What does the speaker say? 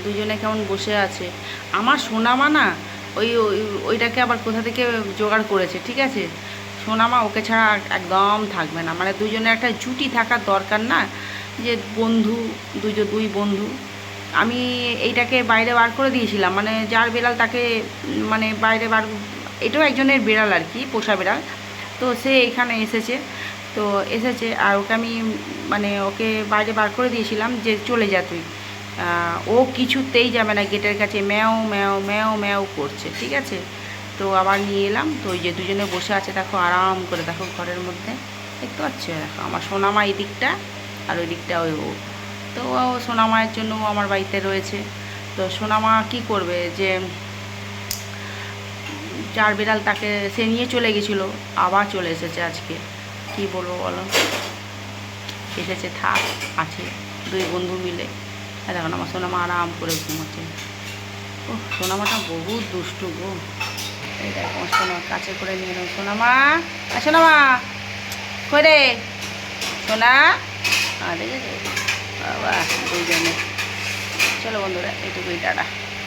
দুজনে কেমন বসে আছে। আমার সোনামা না ওইটাকে আবার কোথা থেকে জোগাড় করেছে, ঠিক আছে। সোনামা ওকে ছাড়া একদম থাকবে না, মানে দুজনে একটা জুটি থাকার দরকার না, যে বন্ধু, দুই বন্ধু। আমি এইটাকে বাইরে বার করে দিয়েছিলাম, মানে যার বিড়াল তাকে মানে বাইরে বার, এটাও একজনের বিড়াল আর কি, পোষা বিড়াল। তো সে এখানে এসেছে আর ওকে আমি মানে ওকে বাইরে বার করে দিয়েছিলাম যে চলে যা তুই। ও কিছুতেই যাবে না, গেটের কাছে ম্যাও ম্যাও ম্যাও ম্যাও করছে, ঠিক আছে। তো আবার নিয়ে এলাম, তো ওই যে দুজনে বসে আছে দেখো, আরাম করে দেখো ঘরের মধ্যে, দেখতে পাচ্ছ দেখো আমার সোনামা এই দিকটা আর ওই দিকটা ওই ও। তো ও সোনামায়ের জন্য ও আমার বাড়িতে রয়েছে। তো সোনামা কি করবে, যে যার বিড়াল তাকে সে নিয়ে চলে গেছিলো, আবার চলে এসেছে আজকে, কি বলবো বলো। এসেছে, থাক, আছে, দুই বন্ধু মিলে। দেখো আমার সোনামা আরাম করে ঘুমোচ্ছে। ও সোনামাটা বহুত দুষ্টু গো। এই দেখো আমার সোনা কাছে করে নিয়ে এলাম। সোনামা, সোনামা কই রে সোনা, দেখেছে বাবা দুজনে। চলো বন্ধুরা, এইটুকুই, টাটা।